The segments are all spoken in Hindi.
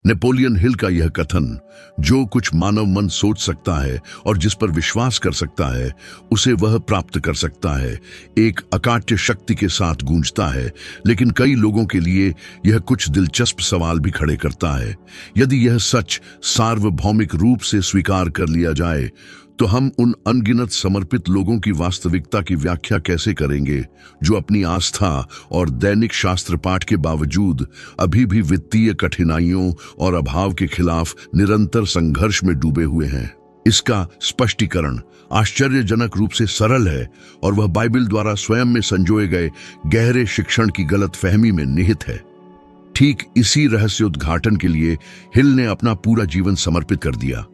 नेपोलियन हिल का यह कथन, जो कुछ मानव मन सोच सकता है और जिस पर विश्वास कर सकता है उसे वह प्राप्त कर सकता है, एक अकाट्य शक्ति के साथ गूंजता है। लेकिन कई लोगों के लिए यह कुछ दिलचस्प सवाल भी खड़े करता है। यदि यह सच सार्वभौमिक रूप से स्वीकार कर लिया जाए तो हम उन अनगिनत समर्पित लोगों की वास्तविकता की व्याख्या कैसे करेंगे जो अपनी आस्था और दैनिक शास्त्र पाठ के बावजूद अभी भी वित्तीय कठिनाइयों और अभाव के खिलाफ निरंतर संघर्ष में डूबे हुए हैं। इसका स्पष्टीकरण आश्चर्यजनक रूप से सरल है और वह बाइबल द्वारा स्वयं में संजोए गए गहरे शिक्षण की गलतफहमी में निहित है। ठीक इसी रहस्य उद्घाटन के लिए हिल ने अपना पूरा जीवन समर्पित कर दिया,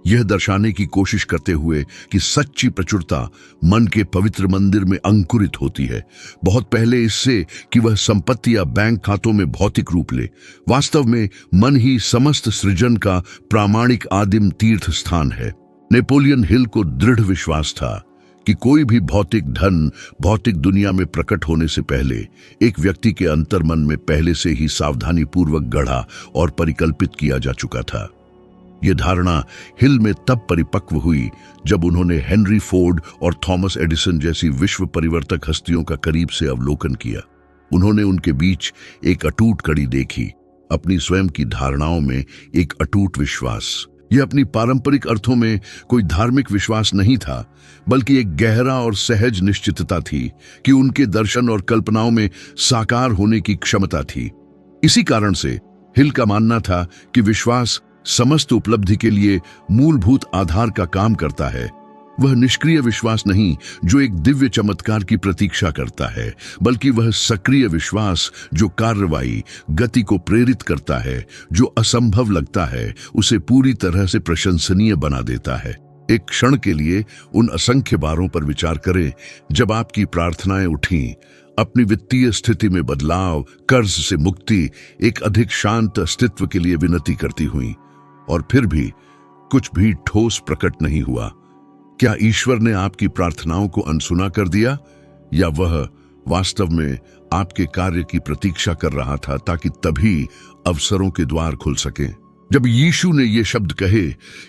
यह दर्शाने की कोशिश करते हुए कि सच्ची प्रचुरता मन के पवित्र मंदिर में अंकुरित होती है, बहुत पहले इससे कि वह संपत्ति या बैंक खातों में भौतिक रूप ले। वास्तव में मन ही समस्त सृजन का प्रामाणिक आदिम तीर्थ स्थान है। नेपोलियन हिल को दृढ़ विश्वास था कि कोई भी भौतिक धन भौतिक दुनिया में प्रकट होने से पहले एक व्यक्ति के अंतर्मन में पहले से ही सावधानी पूर्वक गढ़ा और परिकल्पित किया जा चुका था। यह धारणा हिल में तब परिपक्व हुई जब उन्होंने हेनरी फोर्ड और थॉमस एडिसन जैसी विश्व परिवर्तक हस्तियों का करीब से अवलोकन किया। उन्होंने उनके बीच एक अटूट कड़ी देखी, अपनी स्वयं की धारणाओं में एक अटूट विश्वास। यह अपनी पारंपरिक अर्थों में कोई धार्मिक विश्वास नहीं था, बल्कि एक गहरा और सहज निश्चितता थी कि उनके दर्शन और कल्पनाओं में साकार होने की क्षमता थी। इसी कारण से हिल का मानना था कि विश्वास समस्त उपलब्धि के लिए मूलभूत आधार का काम करता है। वह निष्क्रिय विश्वास नहीं जो एक दिव्य चमत्कार की प्रतीक्षा करता है, बल्कि वह सक्रिय विश्वास जो कार्रवाई गति को प्रेरित करता है, जो असंभव लगता है उसे पूरी तरह से प्रशंसनीय बना देता है। एक क्षण के लिए उन असंख्य बारों पर विचार करें जब आपकी प्रार्थनाएं उठीं, अपनी वित्तीय स्थिति में बदलाव, कर्ज से मुक्ति, एक अधिक शांत अस्तित्व के लिए विनती करती हुई, और फिर भी कुछ भी ठोस प्रकट नहीं हुआ। क्या ईश्वर ने आपकी प्रार्थनाओं को अनसुना कर दिया, या वह वास्तव में आपके कार्य की प्रतीक्षा कर रहा था ताकि तभी अवसरों के द्वार खुल सकें? जब यीशु ने ये शब्द कहे,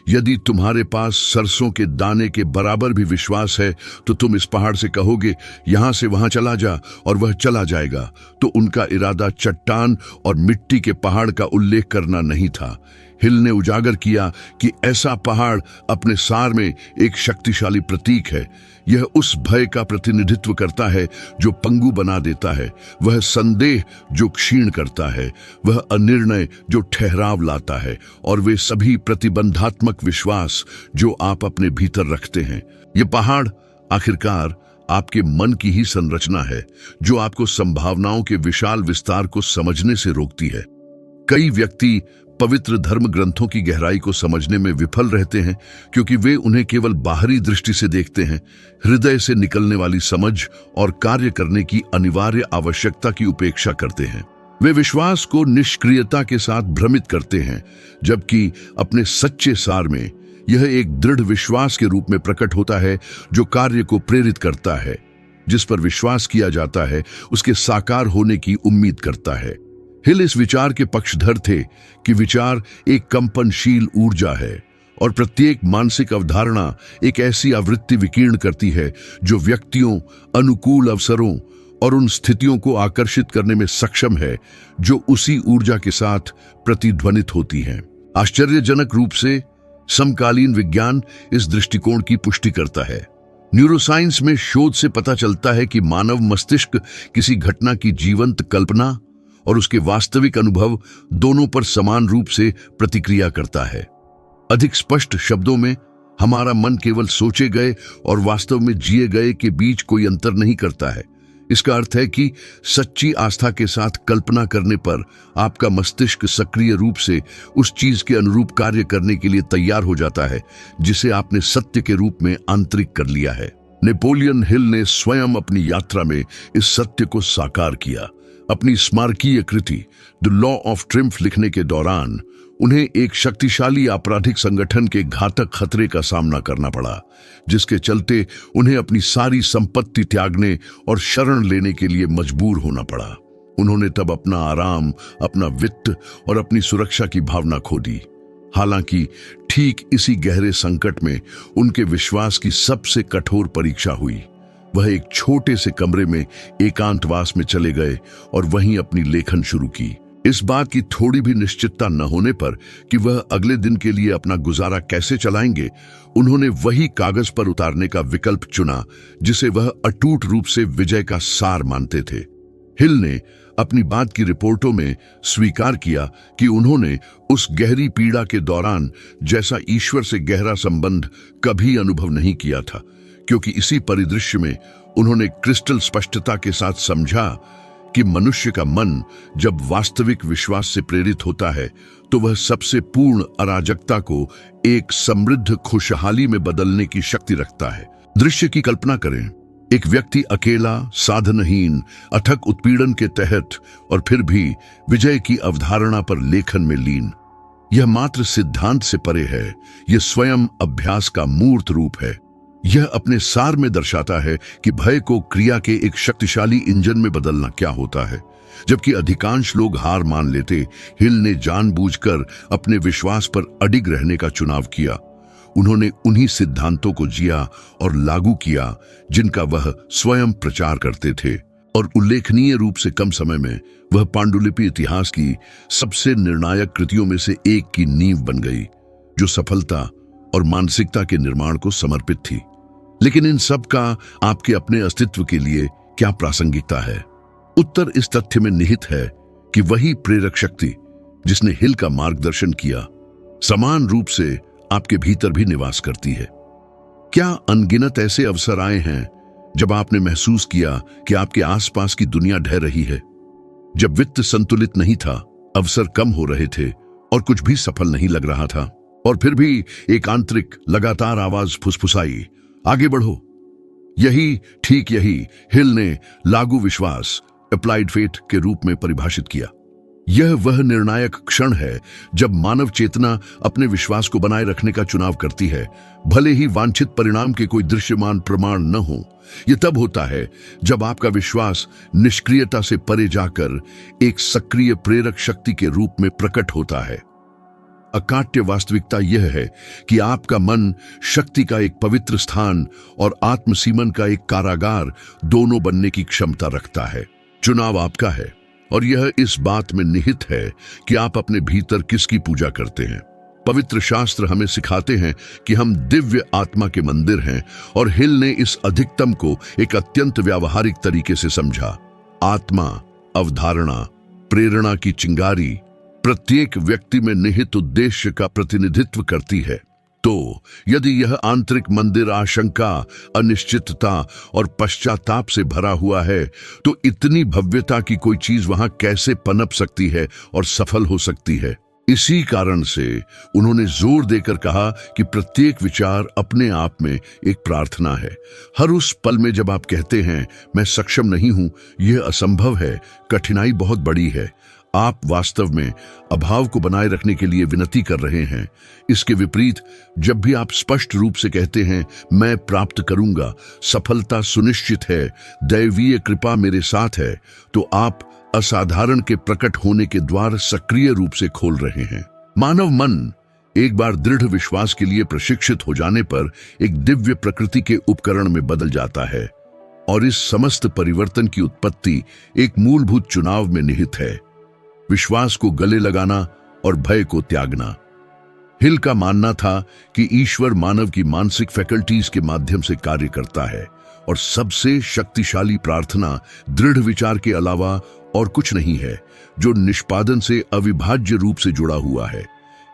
यदि तुम्हारे पास सरसों के दाने के बराबर भी विश्वास है तो तुम इस पहाड़ से कहोगे यहां से वहां चला जा और वह चला जाएगा, तो उनका इरादा चट्टान और मिट्टी के पहाड़ का उल्लेख करना नहीं था। हिल ने उजागर किया कि ऐसा पहाड़ अपने सार में एक शक्तिशाली प्रतीक है। यह उस भय का प्रतिनिधित्व करता है जो पंगु बना देता है, वह संदेह जो क्षीण करता है, वह अनिर्णय जो ठहराव लाता है, और वे सभी प्रतिबंधात्मक विश्वास जो आप अपने भीतर रखते हैं। यह पहाड़ आखिरकार आपके मन की ही संरचना है जो आपको संभावनाओं के विशाल विस्तार को समझने से रोकती है। कई व्यक्ति पवित्र धर्म ग्रंथों की गहराई को समझने में विफल रहते हैं क्योंकि वे उन्हें केवल बाहरी दृष्टि से देखते हैं। हृदय से निकलने वाली समझ और कार्य करने की अनिवार्य आवश्यकता की उपेक्षा करते हैं। वे विश्वास को निष्क्रियता के साथ भ्रमित करते हैं, जबकि अपने सच्चे सार में यह एक दृढ़ विश्वास के रूप में प्रकट होता है जो कार्य को प्रेरित करता है। जिस पर विश्वास किया जाता है उसके साकार होने की उम्मीद करता है। हिल इस विचार के पक्षधर थे कि विचार एक कंपनशील ऊर्जा है और प्रत्येक मानसिक अवधारणा एक ऐसी आवृत्ति विकीर्ण करती है जो व्यक्तियों, अनुकूल अवसरों और उन स्थितियों को आकर्षित करने में सक्षम है जो उसी ऊर्जा के साथ प्रतिध्वनित होती हैं। आश्चर्यजनक रूप से समकालीन विज्ञान इस दृष्टिकोण की पुष्टि करता है। न्यूरोसाइंस में शोध से पता चलता है कि मानव मस्तिष्क किसी घटना की जीवंत कल्पना और उसके वास्तविक अनुभव दोनों पर समान रूप से प्रतिक्रिया करता है। अधिक स्पष्ट शब्दों में, हमारा मन केवल सोचे गए और वास्तव में जिए गए के बीच कोई अंतर नहीं करता है। इसका अर्थ है कि सच्ची आस्था के साथ कल्पना करने पर आपका मस्तिष्क सक्रिय रूप से उस चीज के अनुरूप कार्य करने के लिए तैयार हो जाता है जिसे आपने सत्य के रूप में आंतरिक कर लिया है। नेपोलियन हिल ने स्वयं अपनी यात्रा में इस सत्य को साकार किया। अपनी स्मारकीय कृति द लॉ ऑफ ट्रिम्फ लिखने के दौरान उन्हें एक शक्तिशाली आपराधिक संगठन के घातक खतरे का सामना करना पड़ा, जिसके चलते उन्हें अपनी सारी संपत्ति त्यागने और शरण लेने के लिए मजबूर होना पड़ा। उन्होंने तब अपना आराम, अपना वित्त और अपनी सुरक्षा की भावना खो दी। हालांकि ठीक इसी गहरे संकट में उनके विश्वास की सबसे कठोर परीक्षा हुई। वह एक छोटे से कमरे में एकांतवास में चले गए और वहीं अपनी लेखन शुरू की। इस बात की थोड़ी भी निश्चितता न होने पर कि वह अगले दिन के लिए अपना गुजारा कैसे चलाएंगे, उन्होंने वही कागज पर उतारने का विकल्प चुना जिसे वह अटूट रूप से विजय का सार मानते थे। हिल ने अपनी बात की रिपोर्टों में स्वीकार किया कि उन्होंने उस गहरी पीड़ा के दौरान जैसा ईश्वर से गहरा संबंध कभी अनुभव नहीं किया था, क्योंकि इसी परिदृश्य में उन्होंने क्रिस्टल स्पष्टता के साथ समझा कि मनुष्य का मन जब वास्तविक विश्वास से प्रेरित होता है तो वह सबसे पूर्ण अराजकता को एक समृद्ध खुशहाली में बदलने की शक्ति रखता है। दृश्य की कल्पना करें, एक व्यक्ति अकेला, साधनहीन, अथक उत्पीड़न के तहत और फिर भी विजय की अवधारणा पर लेखन में लीन। यह मात्र सिद्धांत से परे है, यह स्वयं अभ्यास का मूर्त रूप है। यह अपने सार में दर्शाता है कि भय को क्रिया के एक शक्तिशाली इंजन में बदलना क्या होता है। जबकि अधिकांश लोग हार मान लेते, हिल ने जानबूझकर अपने विश्वास पर अडिग रहने का चुनाव किया। उन्होंने उन्हीं सिद्धांतों को जिया और लागू किया जिनका वह स्वयं प्रचार करते थे, और उल्लेखनीय रूप से कम समय में वह पांडुलिपि इतिहास की सबसे निर्णायक कृतियों में से एक की नींव बन गई, जो सफलता और मानसिकता के निर्माण को समर्पित थी। लेकिन इन सब का आपके अपने अस्तित्व के लिए क्या प्रासंगिकता है? उत्तर इस तथ्य में निहित है कि वही प्रेरक शक्ति जिसने हिल का मार्गदर्शन किया समान रूप से आपके भीतर भी निवास करती है। क्या अनगिनत ऐसे अवसर आए हैं जब आपने महसूस किया कि आपके आसपास की दुनिया ढह रही है? जब वित्त संतुलित नहीं था, अवसर कम हो रहे थे और कुछ भी सफल नहीं लग रहा था, और फिर भी एक आंतरिक लगातार आवाज फुसफुसाई, आगे बढ़ो। यही हिल ने लागू विश्वास, अप्लाइड फेथ के रूप में परिभाषित किया। यह वह निर्णायक क्षण है जब मानव चेतना अपने विश्वास को बनाए रखने का चुनाव करती है, भले ही वांछित परिणाम के कोई दृश्यमान प्रमाण न हो। यह तब होता है जब आपका विश्वास निष्क्रियता से परे जाकर एक सक्रिय प्रेरक शक्ति के रूप में प्रकट होता है। अकाट्य वास्तविकता यह है कि आपका मन शक्ति का एक पवित्र स्थान और आत्मसीमन का एक कारागार दोनों बनने की क्षमता रखता है। चुनाव आपका है, और यह इस बात में निहित है कि आप अपने भीतर किसकी पूजा करते हैं। पवित्र शास्त्र हमें सिखाते हैं कि हम दिव्य आत्मा के मंदिर हैं, और हिल ने इस अधिकतम को एक अत्यंत व्यावहारिक तरीके से समझा। आत्मा, अवधारणा, प्रेरणा की चिंगारी प्रत्येक व्यक्ति में निहित उद्देश्य का प्रतिनिधित्व करती है। तो यदि यह आंतरिक मंदिर आशंका, अनिश्चितता और पश्चाताप से भरा हुआ है, तो इतनी भव्यता की कोई चीज वहां कैसे पनप सकती है और सफल हो सकती है? इसी कारण से उन्होंने जोर देकर कहा कि प्रत्येक विचार अपने आप में एक प्रार्थना है। हर उस पल में जब आप कहते हैं मैं सक्षम नहीं हूं, यह असंभव है, कठिनाई बहुत बड़ी है, आप वास्तव में अभाव को बनाए रखने के लिए विनती कर रहे हैं। इसके विपरीत जब भी आप स्पष्ट रूप से कहते हैं मैं प्राप्त करूंगा, सफलता सुनिश्चित है, दैवीय कृपा मेरे साथ है, तो आप असाधारण के प्रकट होने के द्वार सक्रिय रूप से खोल रहे हैं। मानव मन एक बार दृढ़ विश्वास के लिए प्रशिक्षित हो जाने पर एक दिव्य प्रकृति के उपकरण में बदल जाता है, और इस समस्त परिवर्तन की उत्पत्ति एक मूलभूत चुनाव में निहित है, विश्वास को गले लगाना और भय को त्यागना। हिल का मानना था कि ईश्वर मानव की मानसिक फैकल्टीज के माध्यम से कार्य करता है, और सबसे शक्तिशाली प्रार्थना दृढ़ विचार के अलावा और कुछ नहीं है, जो निष्पादन से अविभाज्य रूप से जुड़ा हुआ है।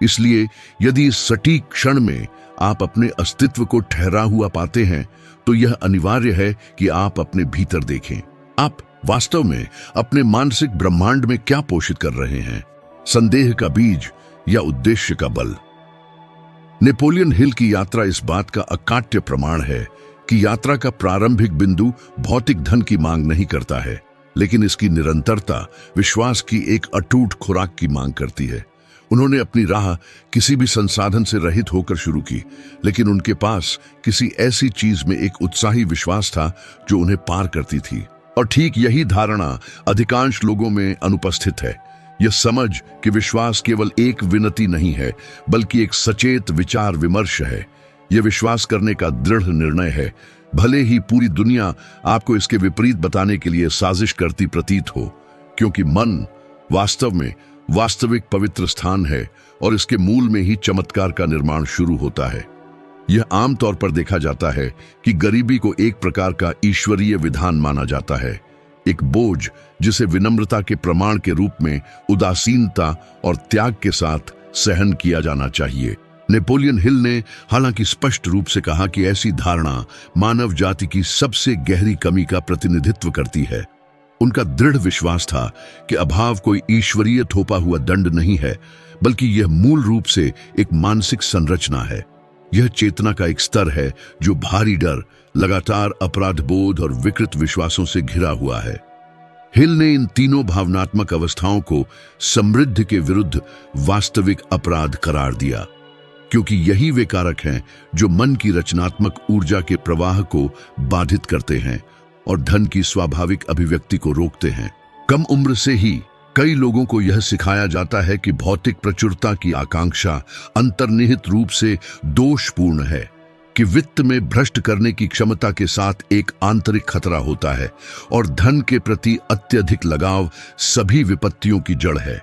इसलिए यदि इस सटीक क्षण में आप अपने अस्तित्व को ठहरा हुआ पाते हैं, तो यह अनिवार्य है कि आप अपने भीतर देखें। आप वास्तव में अपने मानसिक ब्रह्मांड में क्या पोषित कर रहे हैं? संदेह का बीज या उद्देश्य का बल? नेपोलियन हिल की यात्रा इस बात का अकाट्य प्रमाण है कि यात्रा का प्रारंभिक बिंदु भौतिक धन की मांग नहीं करता है, लेकिन इसकी निरंतरता विश्वास की एक अटूट खुराक की मांग करती है। उन्होंने अपनी राह किसी भी संसाधन से रहित होकर शुरू की, लेकिन उनके पास किसी ऐसी चीज में एक उत्साही विश्वास था जो उन्हें पार करती थी। और ठीक यही धारणा अधिकांश लोगों में अनुपस्थित है। यह समझ कि विश्वास केवल एक विनती नहीं है, बल्कि एक सचेत विचार विमर्श है। यह विश्वास करने का दृढ़ निर्णय है, भले ही पूरी दुनिया आपको इसके विपरीत बताने के लिए साजिश करती प्रतीत हो, क्योंकि मन वास्तव में वास्तविक पवित्र स्थान है और इसके मूल में ही चमत्कार का निर्माण शुरू होता है। यह आमतौर पर देखा जाता है कि गरीबी को एक प्रकार का ईश्वरीय विधान माना जाता है, एक बोझ जिसे विनम्रता के प्रमाण के रूप में उदासीनता और त्याग के साथ सहन किया जाना चाहिए। नेपोलियन हिल ने हालांकि स्पष्ट रूप से कहा कि ऐसी धारणा मानव जाति की सबसे गहरी कमी का प्रतिनिधित्व करती है। उनका दृढ़ विश्वास था कि अभाव कोई ईश्वरीय थोपा हुआ दंड नहीं है, बल्कि यह मूल रूप से एक मानसिक संरचना है। यह चेतना का एक स्तर है जो भारी डर, लगातार अपराध बोध और विकृत विश्वासों से घिरा हुआ है। हिल ने इन तीनों भावनात्मक अवस्थाओं को समृद्धि के विरुद्ध वास्तविक अपराध करार दिया, क्योंकि यही वे कारक हैं जो मन की रचनात्मक ऊर्जा के प्रवाह को बाधित करते हैं और धन की स्वाभाविक अभिव्यक्ति को रोकते हैं। कम उम्र से ही कई लोगों को यह सिखाया जाता है कि भौतिक प्रचुरता की आकांक्षा अंतर्निहित रूप से दोषपूर्ण है, कि वित्त में भ्रष्ट करने की क्षमता के साथ एक आंतरिक खतरा होता है और धन के प्रति अत्यधिक लगाव सभी विपत्तियों की जड़ है।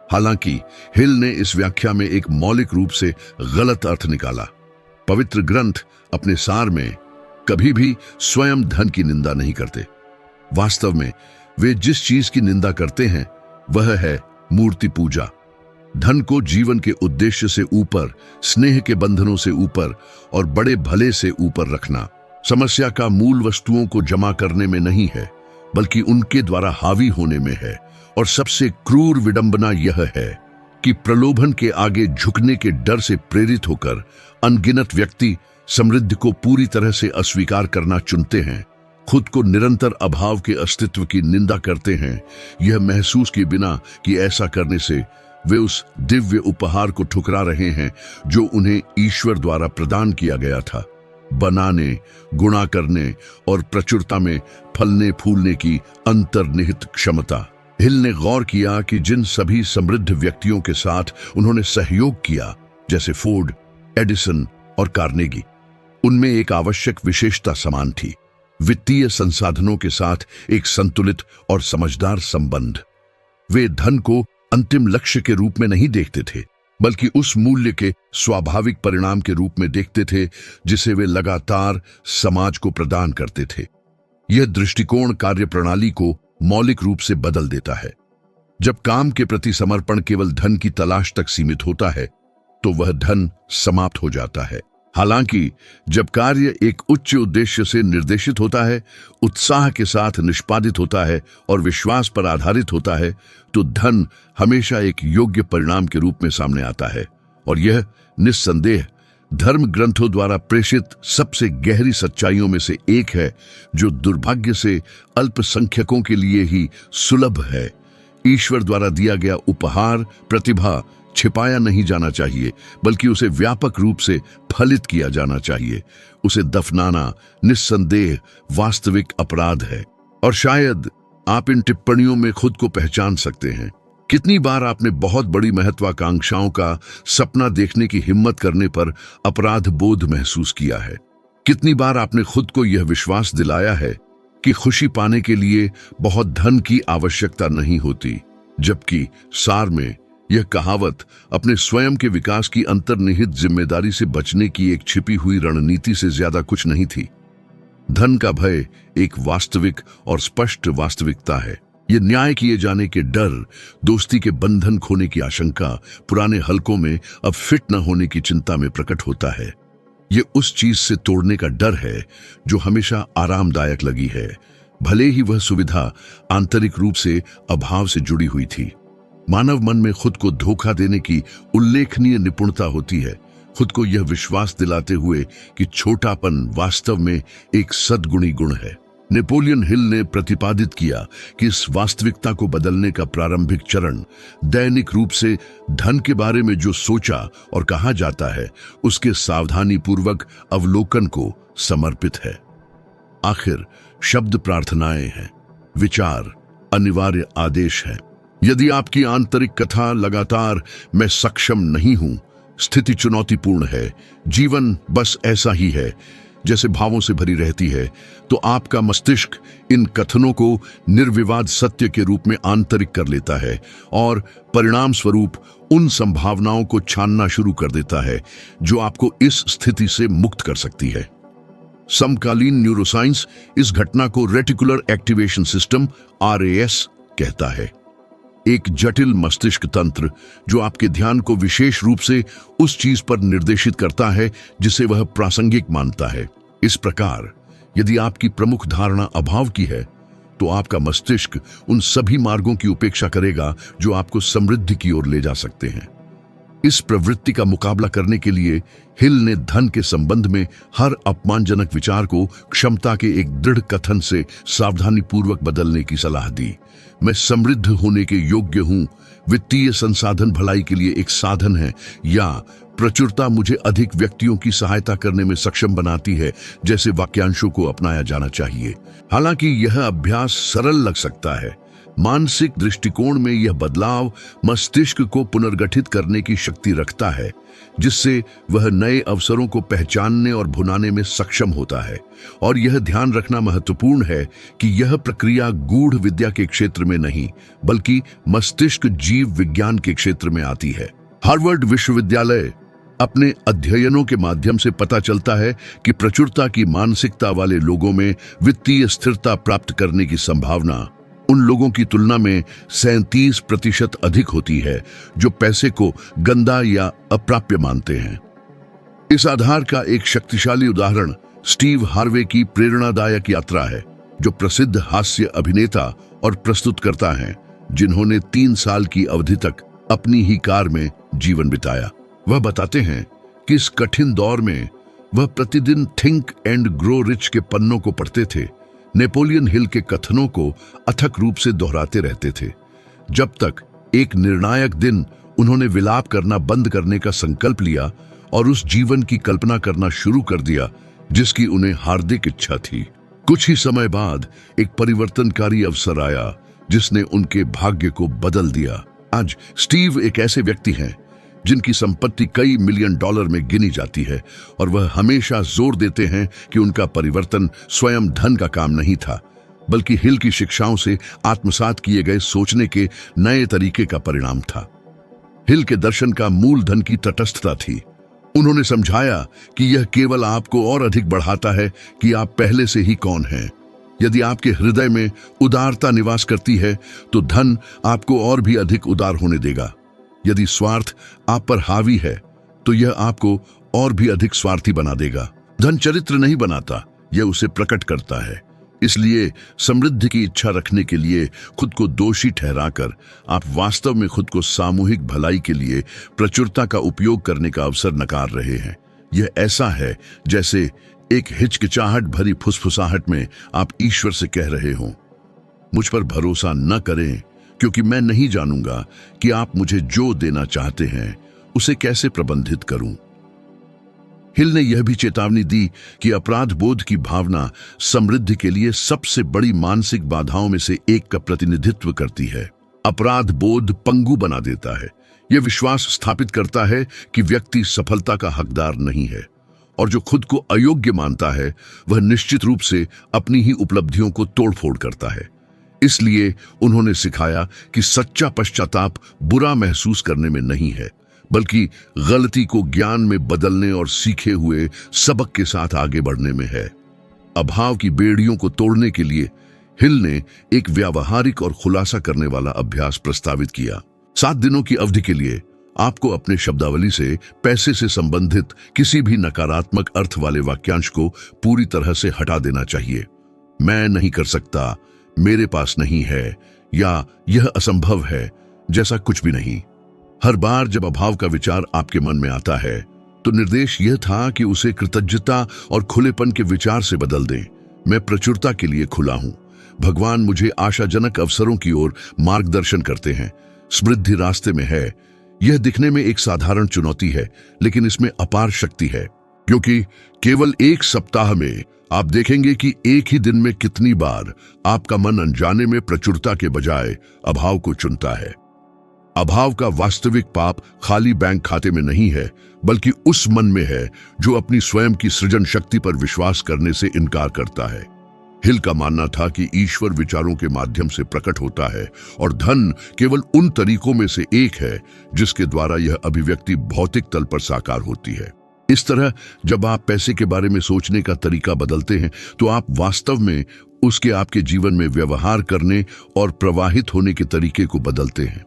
हालांकि हिल ने इस व्याख्या में एक मौलिक रूप से गलत अर्थ निकाला। पवित्र ग्रंथ अपने सार में कभी भी स्वयं धन की निंदा नहीं करते। वास्तव में वे जिस चीज की निंदा करते हैं वह है मूर्ति पूजा। धन को जीवन के उद्देश्य से ऊपर, स्नेह के बंधनों से ऊपर और बड़े भले से ऊपर रखना। समस्या का मूल वस्तुओं को जमा करने में नहीं है, बल्कि उनके द्वारा हावी होने में है। और सबसे क्रूर विडंबना यह है कि प्रलोभन के आगे झुकने के डर से प्रेरित होकर अनगिनत व्यक्ति समृद्धि को पूरी तरह से अस्वीकार करना चुनते हैं, खुद को निरंतर अभाव के अस्तित्व की निंदा करते हैं, यह महसूस किए बिना कि ऐसा करने से वे उस दिव्य उपहार को ठुकरा रहे हैं जो उन्हें ईश्वर द्वारा प्रदान किया गया था, बनाने, गुणा करने और प्रचुरता में फलने फूलने की अंतर्निहित क्षमता। हिल ने गौर किया कि जिन सभी समृद्ध व्यक्तियों के साथ उन्होंने सहयोग किया, जैसे फोर्ड, एडिसन और कार्नेगी, उनमें एक आवश्यक विशेषता समान थी: वित्तीय संसाधनों के साथ एक संतुलित और समझदार संबंध। वे धन को अंतिम लक्ष्य के रूप में नहीं देखते थे, बल्कि उस मूल्य के स्वाभाविक परिणाम के रूप में देखते थे जिसे वे लगातार समाज को प्रदान करते थे। यह दृष्टिकोण कार्यप्रणाली को मौलिक रूप से बदल देता है। जब काम के प्रति समर्पण केवल धन की तलाश तक सीमित होता है, तो वह धन समाप्त हो जाता है। हालांकि जब कार्य एक उच्च उद्देश्य से निर्देशित होता है, उत्साह के साथ निष्पादित होता है और विश्वास पर आधारित होता है, तो धन हमेशा एक योग्य परिणाम के रूप में सामने आता है। और यह निस्संदेह धर्म ग्रंथों द्वारा प्रेषित सबसे गहरी सच्चाइयों में से एक है, जो दुर्भाग्य से अल्पसंख्यकों के लिए ही सुलभ है। ईश्वर द्वारा दिया गया उपहार, प्रतिभा छिपाया नहीं जाना चाहिए, बल्कि उसे व्यापक रूप से फलित किया जाना चाहिए। उसे दफनाना निस्संदेह वास्तविक अपराध है। और शायद आप इन टिप्पणियों में खुद को पहचान सकते हैं। कितनी बार आपने बहुत बड़ी महत्वाकांक्षाओं का सपना देखने की हिम्मत करने पर अपराध बोध महसूस किया है? कितनी बार आपने खुद को यह विश्वास दिलाया है कि खुशी पाने के लिए बहुत धन की आवश्यकता नहीं होती, जबकि सार में यह कहावत अपने स्वयं के विकास की अंतर्निहित जिम्मेदारी से बचने की एक छिपी हुई रणनीति से ज्यादा कुछ नहीं थी। धन का भय एक वास्तविक और स्पष्ट वास्तविकता है। यह न्याय किए जाने के डर, दोस्ती के बंधन खोने की आशंका, पुराने हलकों में अब फिट न होने की चिंता में प्रकट होता है। यह उस चीज से तोड़ने का डर है जो हमेशा आरामदायक लगी है, भले ही वह सुविधा आंतरिक रूप से अभाव से जुड़ी हुई थी। मानव मन में खुद को धोखा देने की उल्लेखनीय निपुणता होती है, खुद को यह विश्वास दिलाते हुए कि छोटापन वास्तव में एक सद्गुणी गुण है। नेपोलियन हिल ने प्रतिपादित किया कि इस वास्तविकता को बदलने का प्रारंभिक चरण दैनिक रूप से धन के बारे में जो सोचा और कहा जाता है उसके सावधानीपूर्वक अवलोकन को समर्पित है। आखिर शब्द प्रार्थनाएं हैं। विचार अनिवार्य आदेश है। यदि आपकी आंतरिक कथा लगातार मैं सक्षम नहीं हूं, स्थिति चुनौतीपूर्ण है, जीवन बस ऐसा ही है जैसे भावों से भरी रहती है, तो आपका मस्तिष्क इन कथनों को निर्विवाद सत्य के रूप में आंतरिक कर लेता है और परिणाम स्वरूप उन संभावनाओं को छानना शुरू कर देता है जो आपको इस स्थिति से मुक्त कर सकती है। समकालीन न्यूरोसाइंस इस घटना को रेटिकुलर एक्टिवेशन सिस्टम RAS कहता है, एक जटिल मस्तिष्क तंत्र जो आपके ध्यान को विशेष रूप से उस चीज पर निर्देशित करता है जिसे वह प्रासंगिक मानता है। इस प्रकार यदि आपकी प्रमुख धारणा अभाव की है, तो आपका मस्तिष्क उन सभी मार्गों की उपेक्षा करेगा जो आपको समृद्धि की ओर ले जा सकते हैं। इस प्रवृत्ति का मुकाबला करने के लिए हिल ने धन के संबंध में हर अपमानजनक विचार को क्षमता के एक दृढ़ कथन से सावधानीपूर्वक बदलने की सलाह दी। मैं समृद्ध होने के योग्य हूं, वित्तीय संसाधन भलाई के लिए एक साधन है, या प्रचुरता मुझे अधिक व्यक्तियों की सहायता करने में सक्षम बनाती है जैसे वाक्यांशों को अपनाया जाना चाहिए। हालांकि यह अभ्यास सरल लग सकता है, मानसिक दृष्टिकोण में यह बदलाव मस्तिष्क को पुनर्गठित करने की शक्ति रखता है, जिससे वह नए अवसरों को पहचानने और भुनाने में सक्षम होता है। और यह ध्यान रखना महत्वपूर्ण है कि यह प्रक्रिया गूढ़ विद्या के क्षेत्र में नहीं, बल्कि मस्तिष्क जीव विज्ञान के क्षेत्र में आती है। हार्वर्ड विश्वविद्यालय अपने अध्ययनों के माध्यम से पता चलता है कि प्रचुरता की मानसिकता वाले लोगों में वित्तीय स्थिरता प्राप्त करने की संभावना उन लोगों की तुलना में 37% अधिक होती है जो पैसे को गंदा या अप्राप्य मानते हैं। इस आधार का एक शक्तिशाली उदाहरण स्टीव हार्वे की प्रेरणादायक यात्रा है, जो प्रसिद्ध हास्य अभिनेता और प्रस्तुतकर्ता हैं, जिन्होंने 3 साल की अवधि तक अपनी ही कार में जीवन बिताया। वह बताते हैं कि इस कठिन दौर में वह प्रतिदिन थिंक एंड ग्रो रिच के पन्नों को पढ़ते थे, नेपोलियन हिल के कथनों को अथक रूप से दोहराते रहते थे, जब तक एक निर्णायक दिन उन्होंने विलाप करना बंद करने का संकल्प लिया और उस जीवन की कल्पना करना शुरू कर दिया जिसकी उन्हें हार्दिक इच्छा थी। कुछ ही समय बाद एक परिवर्तनकारी अवसर आया जिसने उनके भाग्य को बदल दिया। आज स्टीव एक ऐसे व्यक्ति हैं जिनकी संपत्ति कई मिलियन डॉलर में गिनी जाती है, और वह हमेशा जोर देते हैं कि उनका परिवर्तन स्वयं धन का काम नहीं था, बल्कि हिल की शिक्षाओं से आत्मसात किए गए सोचने के नए तरीके का परिणाम था। हिल के दर्शन का मूल धन की तटस्थता थी। उन्होंने समझाया कि यह केवल आपको और अधिक बढ़ाता है कि आप पहले से ही कौन हैं। यदि आपके हृदय में उदारता निवास करती है तो धन आपको और भी अधिक उदार होने देगा। यदि स्वार्थ आप पर हावी है तो यह आपको और भी अधिक स्वार्थी बना देगा। धन चरित्र नहीं बनाता, यह उसे प्रकट करता है। इसलिए समृद्धि की इच्छा रखने के लिए खुद को दोषी ठहराकर आप वास्तव में खुद को सामूहिक भलाई के लिए प्रचुरता का उपयोग करने का अवसर नकार रहे हैं। यह ऐसा है जैसे एक हिचकिचाहट भरी फुसफुसाहट में आप ईश्वर से कह रहे हों, मुझ पर भरोसा न करें, क्योंकि मैं नहीं जानूंगा कि आप मुझे जो देना चाहते हैं उसे कैसे प्रबंधित करूं। हिल ने यह भी चेतावनी दी कि अपराध बोध की भावना समृद्धि के लिए सबसे बड़ी मानसिक बाधाओं में से एक का प्रतिनिधित्व करती है। अपराध बोध पंगु बना देता है। यह विश्वास स्थापित करता है कि व्यक्ति सफलता का हकदार नहीं है, और जो खुद को अयोग्य मानता है वह निश्चित रूप से अपनी ही उपलब्धियों को तोड़फोड़ करता है। इसलिए उन्होंने सिखाया कि सच्चा पश्चाताप बुरा महसूस करने में नहीं है, बल्कि गलती को ज्ञान में बदलने और सीखे हुए सबक के साथ आगे बढ़ने में है। अभाव की बेड़ियों को तोड़ने के लिए हिल ने एक व्यावहारिक और खुलासा करने वाला अभ्यास प्रस्तावित किया। 7 दिनों की अवधि के लिए आपको अपने शब्दावली से पैसे से संबंधित किसी भी नकारात्मक अर्थ वाले वाक्यांश को पूरी तरह से हटा देना चाहिए। मैं नहीं कर सकता, मेरे पास नहीं है, या यह असंभव है जैसा कुछ भी नहीं। हर बार जब अभाव का विचार आपके मन में आता है तो निर्देश यह था कि उसे कृतज्ञता और खुलेपन के विचार से बदल दें। मैं प्रचुरता के लिए खुला हूं। भगवान मुझे आशाजनक अवसरों की ओर मार्गदर्शन करते हैं। समृद्धि रास्ते में है। यह दिखने में एक साधारण चुनौती है, लेकिन इसमें अपार शक्ति है, क्योंकि केवल 1 सप्ताह में आप देखेंगे कि एक ही दिन में कितनी बार आपका मन अनजाने में प्रचुरता के बजाय अभाव को चुनता है। अभाव का वास्तविक पाप खाली बैंक खाते में नहीं है, बल्कि उस मन में है जो अपनी स्वयं की सृजन शक्ति पर विश्वास करने से इनकार करता है। हिल का मानना था कि ईश्वर विचारों के माध्यम से प्रकट होता है और धन केवल उन तरीकों में से एक है जिसके द्वारा यह अभिव्यक्ति भौतिक तल पर साकार होती है। इस तरह जब आप पैसे के बारे में सोचने का तरीका बदलते हैं तो आप वास्तव में उसके आपके जीवन में व्यवहार करने और प्रवाहित होने के तरीके को बदलते हैं।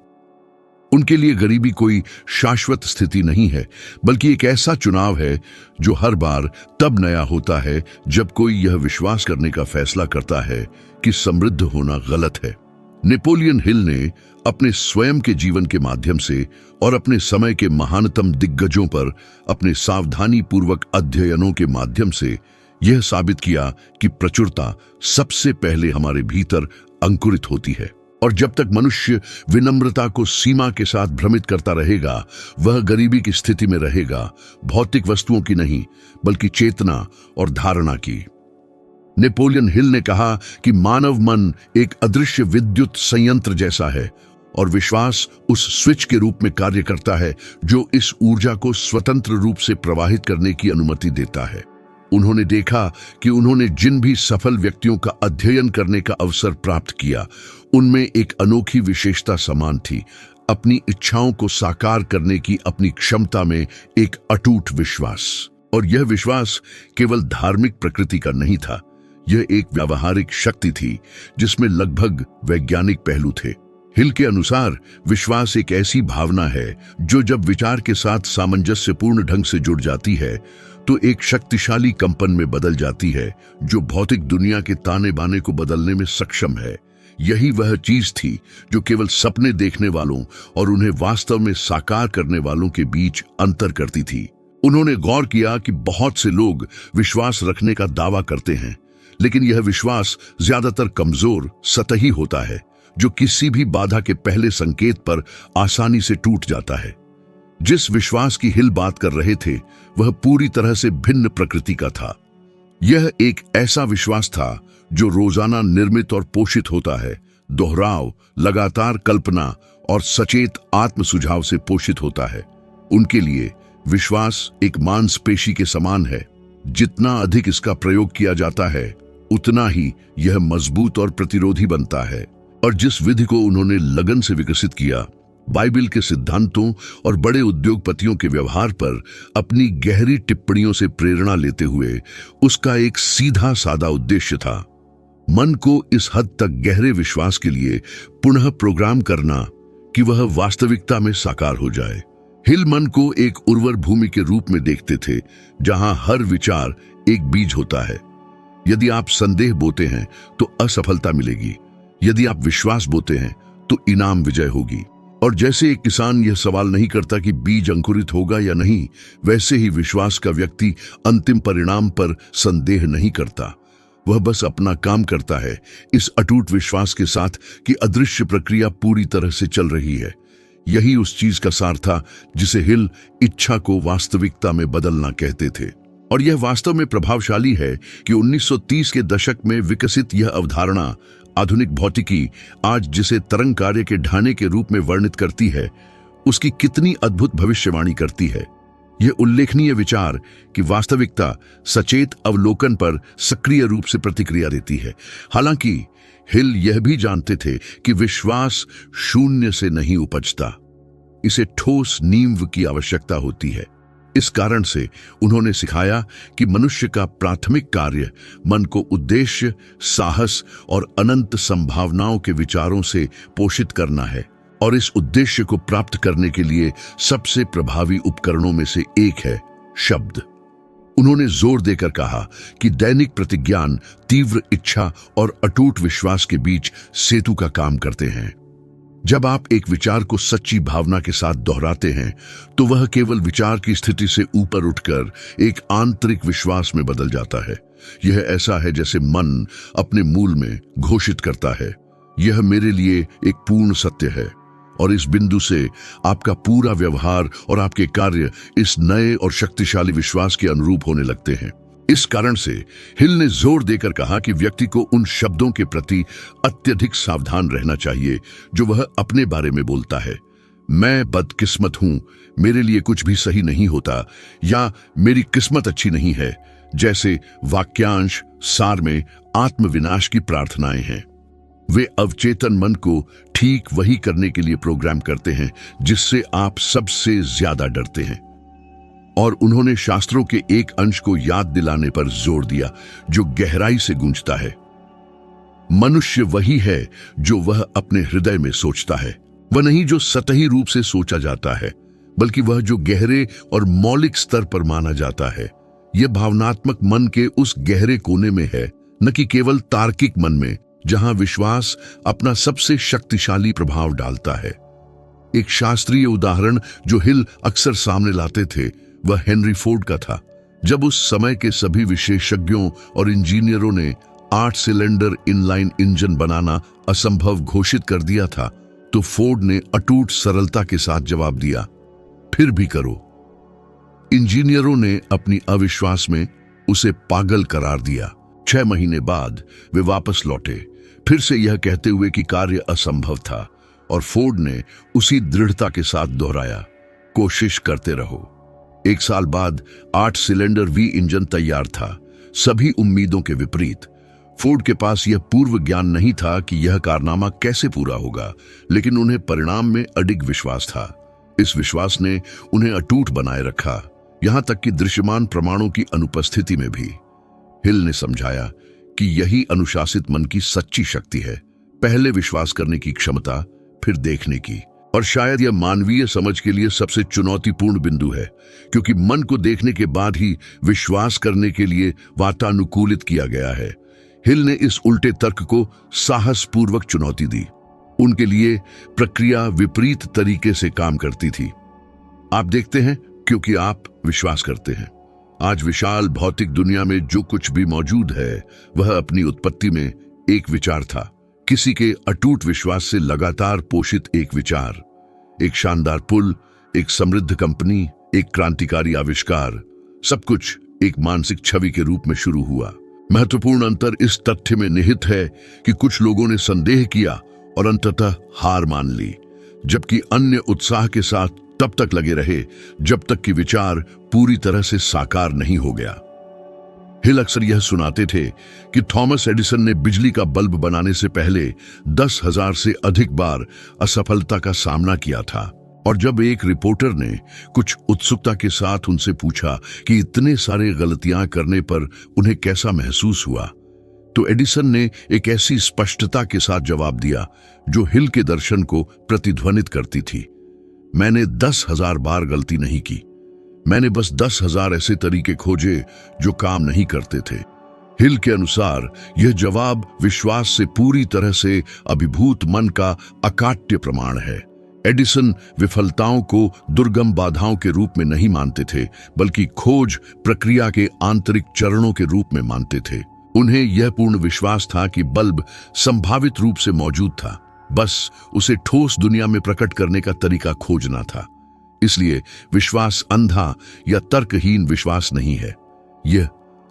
उनके लिए गरीबी कोई शाश्वत स्थिति नहीं है, बल्कि एक ऐसा चुनाव है जो हर बार तब नया होता है जब कोई यह विश्वास करने का फैसला करता है कि समृद्ध होना गलत है। नेपोलियन हिल ने अपने स्वयं के जीवन के माध्यम से और अपने समय के महानतम दिग्गजों पर अपने सावधानी पूर्वक अध्ययनों के माध्यम से यह साबित किया कि प्रचुरता सबसे पहले हमारे भीतर अंकुरित होती है, और जब तक मनुष्य विनम्रता को सीमा के साथ भ्रमित करता रहेगा, वह गरीबी की स्थिति में रहेगा, भौतिक वस्तुओं की नहीं बल्कि चेतना और धारणा की। नेपोलियन हिल ने कहा कि मानव मन एक अदृश्य विद्युत संयंत्र जैसा है और विश्वास उस स्विच के रूप में कार्य करता है जो इस ऊर्जा को स्वतंत्र रूप से प्रवाहित करने की अनुमति देता है। उन्होंने देखा कि उन्होंने जिन भी सफल व्यक्तियों का अध्ययन करने का अवसर प्राप्त किया, उनमें एक अनोखी विशेषता समान थी, अपनी इच्छाओं को साकार करने की अपनी क्षमता में एक अटूट विश्वास। और यह विश्वास केवल धार्मिक प्रकृति का नहीं था, यह एक व्यावहारिक शक्ति थी जिसमें लगभग वैज्ञानिक पहलू थे। हिल के अनुसार विश्वास एक ऐसी भावना है जो जब विचार के साथ सामंजस्यपूर्ण ढंग से जुड़ जाती है तो एक शक्तिशाली कंपन में बदल जाती है जो भौतिक दुनिया के ताने बाने को बदलने में सक्षम है। यही वह चीज थी जो केवल सपने देखने वालों और उन्हें वास्तव में साकार करने वालों के बीच अंतर करती थी। उन्होंने गौर किया कि बहुत से लोग विश्वास रखने का दावा करते हैं, लेकिन यह विश्वास ज्यादातर कमजोर, सतही होता है, जो किसी भी बाधा के पहले संकेत पर आसानी से टूट जाता है। जिस विश्वास की हिल बात कर रहे थे वह पूरी तरह से भिन्न प्रकृति का था। यह एक ऐसा विश्वास था जो रोजाना निर्मित और पोषित होता है, दोहराव, लगातार कल्पना और सचेत आत्म सुझाव से पोषित होता है। उनके लिए विश्वास एक मांसपेशी के समान है, जितना अधिक इसका प्रयोग किया जाता है उतना ही यह मजबूत और प्रतिरोधी बनता है। और जिस विधि को उन्होंने लगन से विकसित किया, बाइबल के सिद्धांतों और बड़े उद्योगपतियों के व्यवहार पर अपनी गहरी टिप्पणियों से प्रेरणा लेते हुए, उसका एक सीधा सादा उद्देश्य था, मन को इस हद तक गहरे विश्वास के लिए पुनः प्रोग्राम करना कि वह वास्तविकता में साकार हो जाए। हिल मन को एक उर्वर भूमि के रूप में देखते थे जहां हर विचार एक बीज होता है। यदि आप संदेह बोते हैं तो असफलता मिलेगी, यदि आप विश्वास बोते हैं तो इनाम विजय होगी। और जैसे एक किसान यह सवाल नहीं करता कि बीज अंकुरित होगा या नहीं, वैसे ही विश्वास का व्यक्ति अंतिम परिणाम पर संदेह नहीं करता। वह बस अपना काम करता है, इस अटूट विश्वास के साथ कि अदृश्य प्रक्रिया पूरी तरह से चल रही है। यही उस चीज का सार था जिसे हिल इच्छा को वास्तविकता में बदलना कहते थे। और यह वास्तव में प्रभावशाली है कि 1930 के दशक में विकसित यह अवधारणा आधुनिक भौतिकी आज जिसे तरंग कार्य के ढांचे के रूप में वर्णित करती है, उसकी कितनी अद्भुत भविष्यवाणी करती है। यह उल्लेखनीय विचार कि वास्तविकता सचेत अवलोकन पर सक्रिय रूप से प्रतिक्रिया देती है। हालांकि हिल यह भी जानते थे कि विश्वास शून्य से नहीं उपजता, इसे ठोस नींव की आवश्यकता होती है। इस कारण से उन्होंने सिखाया कि मनुष्य का प्राथमिक कार्य मन को उद्देश्य, साहस और अनंत संभावनाओं के विचारों से पोषित करना है, और इस उद्देश्य को प्राप्त करने के लिए सबसे प्रभावी उपकरणों में से एक है शब्द। उन्होंने जोर देकर कहा कि दैनिक प्रतिज्ञान तीव्र इच्छा और अटूट विश्वास के बीच सेतु का काम करते हैं। जब आप एक विचार को सच्ची भावना के साथ दोहराते हैं तो वह केवल विचार की स्थिति से ऊपर उठकर एक आंतरिक विश्वास में बदल जाता है। यह ऐसा है जैसे मन अपने मूल में घोषित करता है, यह मेरे लिए एक पूर्ण सत्य है, और इस बिंदु से आपका पूरा व्यवहार और आपके कार्य इस नए और शक्तिशाली विश्वास के अनुरूप होने लगते हैं। इस कारण से हिल ने जोर देकर कहा कि व्यक्ति को उन शब्दों के प्रति अत्यधिक सावधान रहना चाहिए जो वह अपने बारे में बोलता है। मैं बदकिस्मत हूं, मेरे लिए कुछ भी सही नहीं होता, या मेरी किस्मत अच्छी नहीं है, जैसे वाक्यांश सार में आत्मविनाश की प्रार्थनाएं हैं। वे अवचेतन मन को ठीक वही करने के लिए प्रोग्राम करते हैं जिससे आप सबसे ज्यादा डरते हैं। और उन्होंने शास्त्रों के एक अंश को याद दिलाने पर जोर दिया जो गहराई से गूंजता है। मनुष्य वही है जो वह अपने हृदय में सोचता है, वह नहीं जो सतही रूप से सोचा जाता है, बल्कि वह जो गहरे और मौलिक स्तर पर माना जाता है। यह भावनात्मक मन के उस गहरे कोने में है, न कि केवल तार्किक मन में, जहां विश्वास अपना सबसे शक्तिशाली प्रभाव डालता है। एक शास्त्रीय उदाहरण जो हिल अक्सर सामने लाते थे वह हेनरी फोर्ड का था। जब उस समय के सभी विशेषज्ञों और इंजीनियरों ने 8 सिलेंडर इनलाइन इंजन बनाना असंभव घोषित कर दिया था, तो फोर्ड ने अटूट सरलता के साथ जवाब दिया, फिर भी करो। इंजीनियरों ने अपनी अविश्वास में उसे पागल करार दिया। 6 महीने बाद वे वापस लौटे, फिर से यह कहते हुए कि कार्य असंभव था, और फोर्ड ने उसी दृढ़ता के साथ दोहराया, कोशिश करते रहो। 1 साल बाद 8 सिलेंडर वी इंजन तैयार था, सभी उम्मीदों के विपरीत। फोर्ड के पास यह पूर्व ज्ञान नहीं था कि यह कारनामा कैसे पूरा होगा, लेकिन उन्हें परिणाम में अडिग विश्वास था। इस विश्वास ने उन्हें अटूट बनाए रखा, यहां तक कि दृश्यमान प्रमाणों की अनुपस्थिति में भी। हिल ने समझाया कि यही अनुशासित मन की सच्ची शक्ति है, पहले विश्वास करने की क्षमता, फिर देखने की। और शायद यह मानवीय समझ के लिए सबसे चुनौतीपूर्ण बिंदु है, क्योंकि मन को देखने के बाद ही विश्वास करने के लिए वातानुकूलित किया गया है। हिल ने इस उल्टे तर्क को साहसपूर्वक चुनौती दी। उनके लिए प्रक्रिया विपरीत तरीके से काम करती थी। आप देखते हैं क्योंकि आप विश्वास करते हैं। आज विशाल भौतिक दुनिया में जो कुछ भी मौजूद है वह अपनी उत्पत्ति में एक विचार था, किसी के अटूट विश्वास से लगातार पोषित एक विचार। एक शानदार पुल, एक समृद्ध कंपनी, एक क्रांतिकारी आविष्कार, सब कुछ एक मानसिक छवि के रूप में शुरू हुआ। महत्वपूर्ण अंतर इस तथ्य में निहित है कि कुछ लोगों ने संदेह किया और अंततः हार मान ली, जबकि अन्य उत्साह के साथ तब तक लगे रहे जब तक कि विचार पूरी तरह से साकार नहीं हो गया। हिल अक्सर यह सुनाते थे कि थॉमस एडिसन ने बिजली का बल्ब बनाने से पहले 10,000 से अधिक बार असफलता का सामना किया था, और जब एक रिपोर्टर ने कुछ उत्सुकता के साथ उनसे पूछा कि इतने सारे गलतियां करने पर उन्हें कैसा महसूस हुआ, तो एडिसन ने एक ऐसी स्पष्टता के साथ जवाब दिया जो हिल के दर्शन को प्रतिध्वनित करती थी, मैंने 10,000 बार गलती नहीं की, मैंने बस 10,000 ऐसे तरीके खोजे जो काम नहीं करते थे। हिल के अनुसार यह जवाब विश्वास से पूरी तरह से अभिभूत मन का अकाट्य प्रमाण है। एडिसन विफलताओं को दुर्गम बाधाओं के रूप में नहीं मानते थे, बल्कि खोज प्रक्रिया के आंतरिक चरणों के रूप में मानते थे। उन्हें यह पूर्ण विश्वास था कि बल्ब संभावित रूप से मौजूद था, बस उसे ठोस दुनिया में प्रकट करने का तरीका खोजना था। इसलिए विश्वास अंधा या तर्कहीन विश्वास नहीं है, यह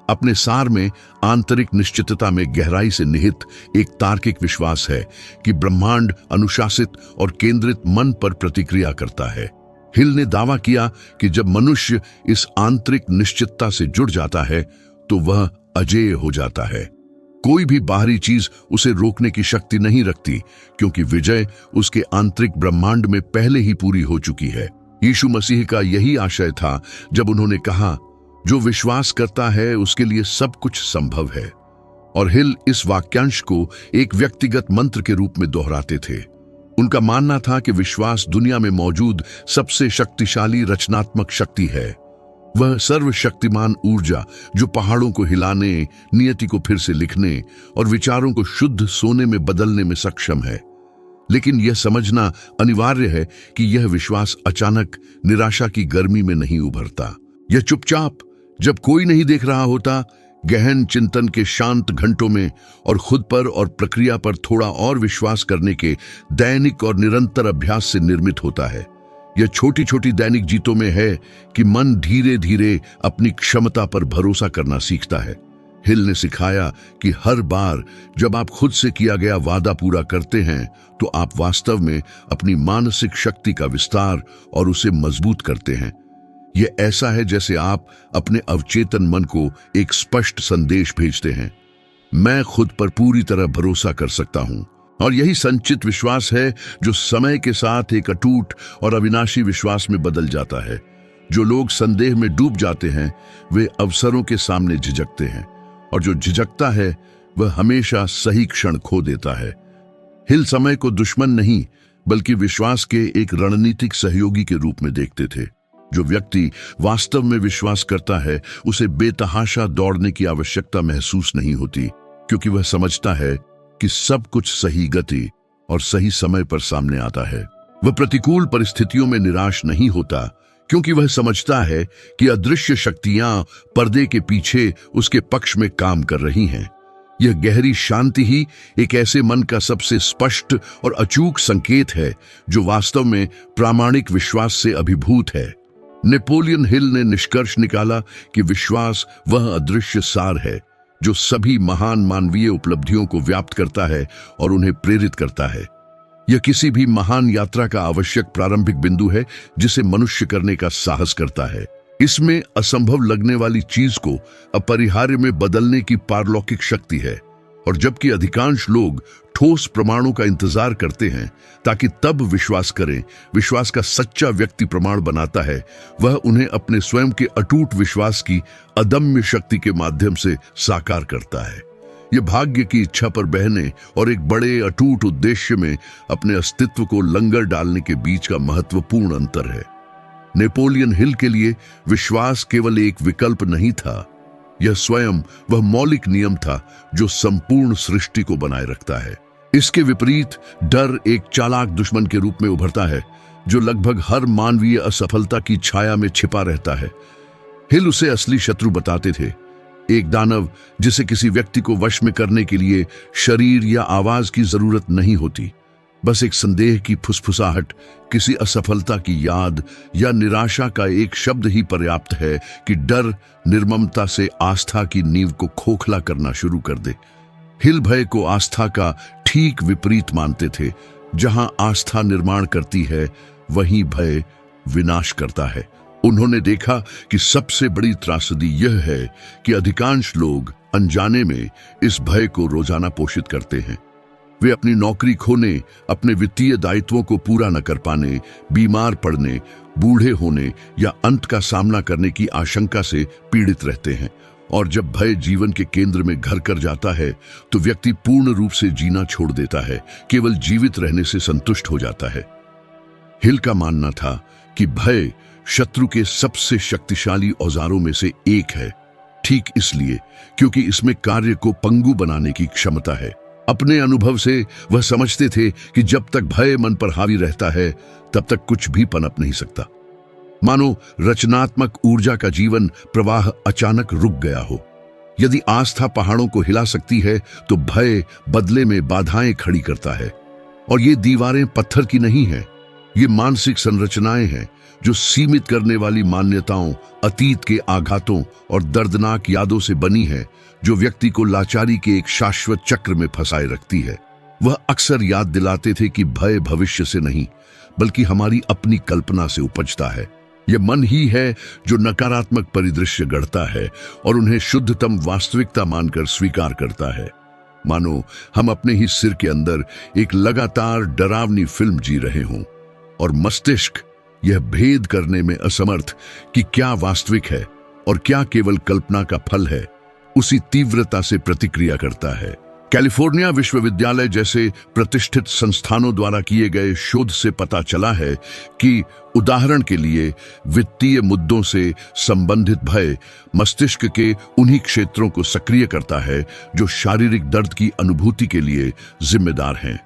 अपने सार में आंतरिक निश्चितता में गहराई से निहित एक तार्किक विश्वास है कि ब्रह्मांड अनुशासित और केंद्रित मन पर प्रतिक्रिया करता है। हिल ने दावा किया कि जब मनुष्य इस आंतरिक निश्चितता से जुड़ जाता है तो वह अजेय हो जाता है। कोई भी बाहरी चीज उसे रोकने की शक्ति नहीं रखती, क्योंकि विजय उसके आंतरिक ब्रह्मांड में पहले ही पूरी हो चुकी है। यीशु मसीह का यही आशय था जब उन्होंने कहा, जो विश्वास करता है उसके लिए सब कुछ संभव है। और हिल इस वाक्यांश को एक व्यक्तिगत मंत्र के रूप में दोहराते थे। उनका मानना था कि विश्वास दुनिया में मौजूद सबसे शक्तिशाली रचनात्मक शक्ति है। वह सर्वशक्तिमान ऊर्जा जो पहाड़ों को हिलाने, नियति को फिर से लिखने और विचारों को शुद्ध सोने में बदलने में सक्षम है। लेकिन यह समझना अनिवार्य है कि यह विश्वास अचानक निराशा की गर्मी में नहीं उभरता। यह चुपचाप, जब कोई नहीं देख रहा होता, गहन चिंतन के शांत घंटों में और खुद पर और प्रक्रिया पर थोड़ा और विश्वास करने के दैनिक और निरंतर अभ्यास से निर्मित होता है। यह छोटी छोटी दैनिक जीतों में है कि मन धीरे धीरे अपनी क्षमता पर भरोसा करना सीखता है। हिल ने सिखाया कि हर बार जब आप खुद से किया गया वादा पूरा करते हैं तो आप वास्तव में अपनी मानसिक शक्ति का विस्तार और उसे मजबूत करते हैं। यह ऐसा है जैसे आप अपने अवचेतन मन को एक स्पष्ट संदेश भेजते हैं, मैं खुद पर पूरी तरह भरोसा कर सकता हूं। और यही संचित विश्वास है जो समय के साथ एक अटूट और अविनाशी विश्वास में बदल जाता है। जो लोग संदेह में डूब जाते हैं वे अवसरों के सामने झिझकते हैं, और जो झिझकता है वह हमेशा सही क्षण खो देता है। हिल समय को दुश्मन नहीं बल्कि विश्वास के एक रणनीतिक सहयोगी के रूप में देखते थे। जो व्यक्ति वास्तव में विश्वास करता है उसे बेतहाशा दौड़ने की आवश्यकता महसूस नहीं होती, क्योंकि वह समझता है कि सब कुछ सही गति और सही समय पर सामने आता है। वह प्रतिकूल परिस्थितियों में निराश नहीं होता, क्योंकि वह समझता है कि अदृश्य शक्तियां पर्दे के पीछे उसके पक्ष में काम कर रही हैं। यह गहरी शांति ही एक ऐसे मन का सबसे स्पष्ट और अचूक संकेत है जो वास्तव में प्रामाणिक विश्वास से अभिभूत है। नेपोलियन हिल ने निष्कर्ष निकाला कि विश्वास वह अदृश्य सार है जो सभी महान मानवीय उपलब्धियों को व्याप्त करता है और उन्हें प्रेरित करता है। यह किसी भी महान यात्रा का आवश्यक प्रारंभिक बिंदु है जिसे मनुष्य करने का साहस करता है। इसमें असंभव लगने वाली चीज को अपरिहार्य में बदलने की पारलौकिक शक्ति है। और जबकि अधिकांश लोग ठोस प्रमाणों का इंतजार करते हैं ताकि तब विश्वास करें, विश्वास का सच्चा व्यक्ति प्रमाण बनाता है। वह उन्हें अपने स्वयं के अटूट विश्वास की अदम्य शक्ति के माध्यम से साकार करता है। यह भाग्य की इच्छा पर बहने और एक बड़े अटूट उद्देश्य में अपने अस्तित्व को लंगर डालने के बीच का महत्वपूर्ण अंतर है। नेपोलियन हिल के लिए विश्वास केवल एक विकल्प नहीं था, यह स्वयं वह मौलिक नियम था जो संपूर्ण सृष्टि को बनाए रखता है। इसके विपरीत डर एक चालाक दुश्मन के रूप में उभरता है जो लगभग हर मानवीय असफलता की छाया में छिपा रहता है। हिल उसे असली शत्रु बताते थे, एक दानव जिसे किसी व्यक्ति को वश में करने के लिए शरीर या आवाज की जरूरत नहीं होती, बस एक संदेह की फुसफुसाहट, किसी असफलता की याद या निराशा का एक शब्द ही पर्याप्त है कि डर निर्ममता से आस्था की नींव को खोखला करना शुरू कर दे। हिल भय को आस्था का ठीक विपरीत मानते थे। जहां आस्था निर्माण करती है वहीं भय विनाश करता है। उन्होंने देखा कि सबसे बड़ी त्रासदी यह है कि अधिकांश लोग अनजाने में इस भय को रोजाना पोषित करते हैं। वे अपनी नौकरी खोने, अपने वित्तीय दायित्वों को पूरा न कर पाने, बीमार पड़ने, बूढ़े होने या अंत का सामना करने की आशंका से पीड़ित रहते हैं। और जब भय जीवन के केंद्र में घर कर जाता है तो व्यक्ति पूर्ण रूप से जीना छोड़ देता है, केवल जीवित रहने से संतुष्ट हो जाता है। हिल का मानना था कि भय शत्रु के सबसे शक्तिशाली औजारों में से एक है, ठीक इसलिए क्योंकि इसमें कार्य को पंगु बनाने की क्षमता है। अपने अनुभव से वह समझते थे कि जब तक भय मन पर हावी रहता है तब तक कुछ भी पनप नहीं सकता। मानो रचनात्मक ऊर्जा का जीवन प्रवाह अचानक रुक गया हो। यदि आस्था पहाड़ों को हिला सकती है तो भय बदले में बाधाएं खड़ी करता है। और ये दीवारें पत्थर की नहीं हैं, ये मानसिक संरचनाएं हैं जो सीमित करने वाली मान्यताओं, अतीत के आघातों और दर्दनाक यादों से बनी है, जो व्यक्ति को लाचारी के एक शाश्वत चक्र में फंसाए रखती है। वह अक्सर याद दिलाते थे कि भय भविष्य से नहीं बल्कि हमारी अपनी कल्पना से उपजता है। यह मन ही है जो नकारात्मक परिदृश्य गढ़ता है और उन्हें शुद्धतम वास्तविकता मानकर स्वीकार करता है। मानो हम अपने ही सिर के अंदर एक लगातार डरावनी फिल्म जी रहे हों और मस्तिष्क यह भेद करने में असमर्थ कि क्या वास्तविक है और क्या केवल कल्पना का फल है, उसी तीव्रता से प्रतिक्रिया करता है। कैलिफोर्निया विश्वविद्यालय जैसे प्रतिष्ठित संस्थानों द्वारा किए गए शोध से पता चला है कि उदाहरण के लिए वित्तीय मुद्दों से संबंधित भय मस्तिष्क के उन्हीं क्षेत्रों को सक्रिय करता है जो शारीरिक दर्द की अनुभूति के लिए जिम्मेदार हैं।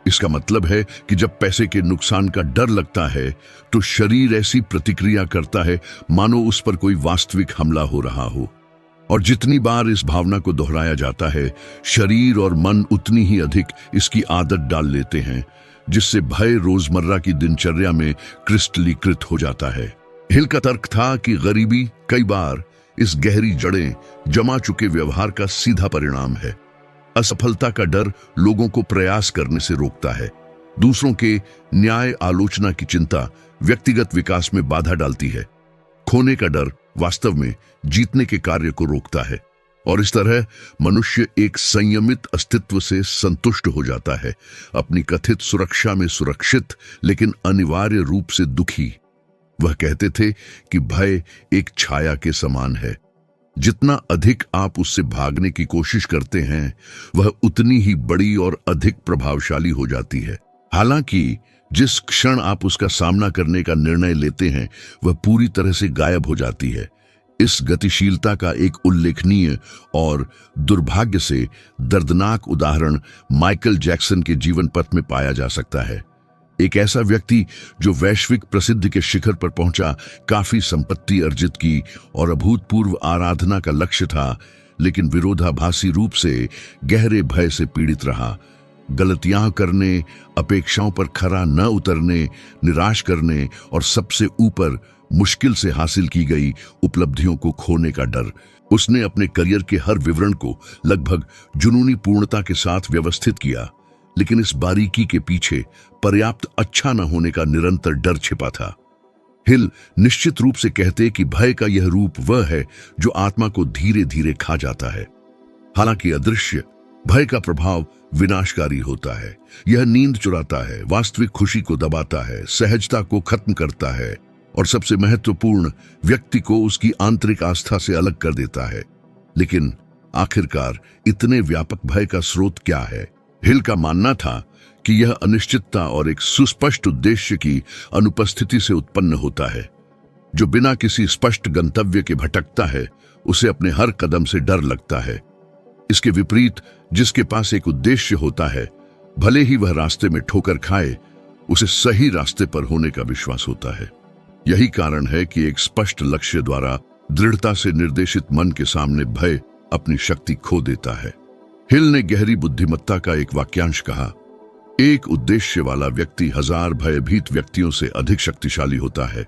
इसका मतलब है कि जब पैसे के नुकसान का डर लगता है तो शरीर ऐसी प्रतिक्रिया करता है मानो उस पर कोई वास्तविक हमला हो रहा हो। और जितनी बार इस भावना को दोहराया जाता है, शरीर और मन उतनी ही अधिक इसकी आदत डाल लेते हैं। जिससे भय रोजमर्रा की दिनचर्या में क्रिस्टलीकृत हो जाता है। हिल का तर्क था कि गरीबी कई बार इस गहरी जड़ें जमा चुके व्यवहार का सीधा परिणाम है। असफलता का डर लोगों को प्रयास करने से रोकता है। दूसरों के न्याय आलोचना की चिंता व्यक्तिगत विकास में बाधा डालती है। खोने का डर वास्तव में जीतने के कार्य को रोकता है और इस तरह मनुष्य एक संयमित अस्तित्व से संतुष्ट हो जाता है, अपनी कथित सुरक्षा में सुरक्षित लेकिन अनिवार्य रूप से दुखी। वह कहते थे कि भय एक छाया के समान है। जितना अधिक आप उससे भागने की कोशिश करते हैं, वह उतनी ही बड़ी और अधिक प्रभावशाली हो जाती है। हालांकि जिस क्षण आप उसका सामना करने का निर्णय लेते हैं, वह पूरी तरह से गायब हो जाती है। इस गतिशीलता का एक उल्लेखनीय और दुर्भाग्य से दर्दनाक उदाहरण माइकल जैक्सन के जीवन पथ में पाया जा सकता है। एक ऐसा व्यक्ति जो वैश्विक प्रसिद्धि के शिखर पर पहुंचा, काफी संपत्ति अर्जित की और अभूतपूर्व आराधना का लक्ष्य था, लेकिन विरोधाभासी रूप से गहरे भय से पीड़ित रहा। गलतियां करने, अपेक्षाओं पर खरा न उतरने, निराश करने और सबसे ऊपर मुश्किल से हासिल की गई उपलब्धियों को खोने का डर। उसने अपने करियर के हर विवरण को लगभग जुनूनी पूर्णता के साथ व्यवस्थित किया, लेकिन इस बारीकी के पीछे पर्याप्त अच्छा न होने का निरंतर डर छिपा था। हिल निश्चित रूप से कहते कि भय का यह रूप वह है जो आत्मा को धीरे धीरे खा जाता है। हालांकि अदृश्य भय का प्रभाव विनाशकारी होता है। यह नींद चुराता है, वास्तविक खुशी को दबाता है, सहजता को खत्म करता है और सबसे महत्वपूर्ण, व्यक्ति को उसकी आंतरिक आस्था से अलग कर देता है। लेकिन आखिरकार इतने व्यापक भय का स्रोत क्या है? हिल का मानना था कि यह अनिश्चितता और एक सुस्पष्ट उद्देश्य की अनुपस्थिति से उत्पन्न होता है। जो बिना किसी स्पष्ट गंतव्य के भटकता है, उसे अपने हर कदम से डर लगता है। इसके विपरीत, जिसके पास एक उद्देश्य होता है, भले ही वह रास्ते में ठोकर खाए, उसे सही रास्ते पर होने का विश्वास होता है। यही कारण है कि एक स्पष्ट लक्ष्य द्वारा दृढ़ता से निर्देशित मन के सामने भय अपनी शक्ति खो देता है। हिल ने गहरी बुद्धिमत्ता का एक वाक्यांश कहा, एक उद्देश्य वाला व्यक्ति 1000 भयभीत व्यक्तियों से अधिक शक्तिशाली होता है।